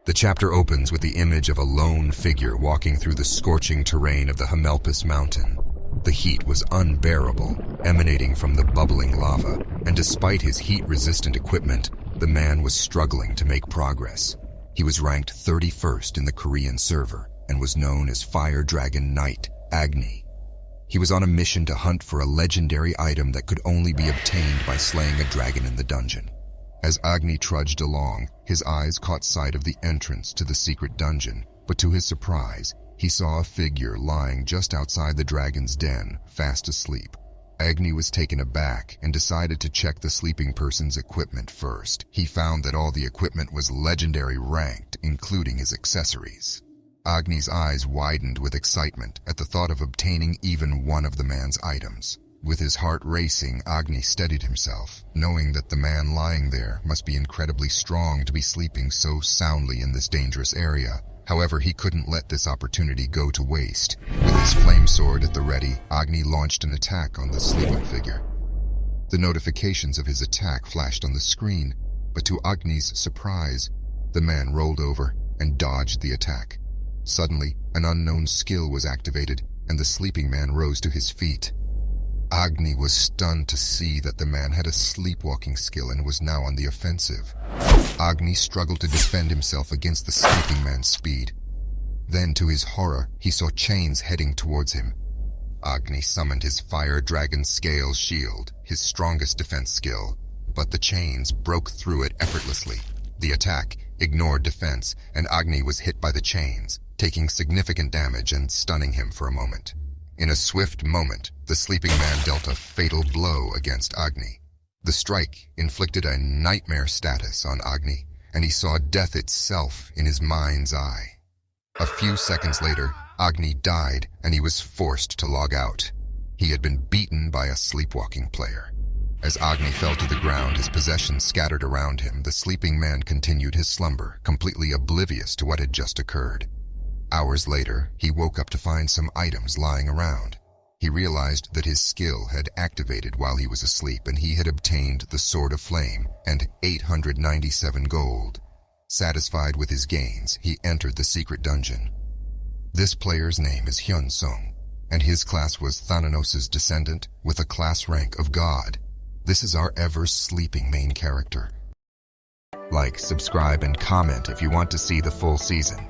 The chapter opens with the image of a lone figure walking through the scorching terrain of the Himalpas mountain. The heat was unbearable, emanating from the bubbling lava, and despite his heat-resistant equipment, the man was struggling to make progress. He was ranked 31st in the Korean server and was known as Fire Dragon Knight Agni. He was on a mission to hunt for a legendary item that could only be obtained by slaying a dragon in the dungeon. As Agni trudged along, his eyes caught sight of the entrance to the secret dungeon, but to his surprise, he saw a figure lying just outside the dragon's den, fast asleep. Agni was taken aback and decided to check the sleeping person's equipment first. He found that all the equipment was legendary ranked, including his accessories. Agni's eyes widened with excitement at the thought of obtaining even one of the man's items. With his heart racing, Agni steadied himself, knowing that the man lying there must be incredibly strong to be sleeping so soundly in this dangerous area. However, he couldn't let this opportunity go to waste. With his flame sword at the ready, Agni launched an attack on the sleeping figure. The notifications of his attack flashed on the screen, but to Agni's surprise, the man rolled over and dodged the attack. Suddenly, an unknown skill was activated, and the sleeping man rose to his feet. Agni was stunned to see that the man had a sleepwalking skill and was now on the offensive. Agni struggled to defend himself against the sleeping man's speed. Then, to his horror, he saw chains heading towards him. Agni summoned his Fire Dragon Scale Shield, his strongest defense skill, but the chains broke through it effortlessly. The attack ignored defense, and Agni was hit by the chains, taking significant damage and stunning him for a moment. In a swift moment, the sleeping man dealt a fatal blow against Agni. The strike inflicted a nightmare status on Agni, and he saw death itself in his mind's eye. A few seconds later, Agni died, and he was forced to log out. He had been beaten by a sleepwalking player. As Agni fell to the ground, his possessions scattered around him, the sleeping man continued his slumber, completely oblivious to what had just occurred. Hours later, he woke up to find some items lying around. He realized that his skill had activated while he was asleep, and he had obtained the Sword of Flame and 897 gold. Satisfied with his gains, he entered the secret dungeon. This player's name is Hyun Sung, and his class was Thananos' descendant with a class rank of God. This is our ever-sleeping main character. Like, subscribe, and comment if you want to see the full season.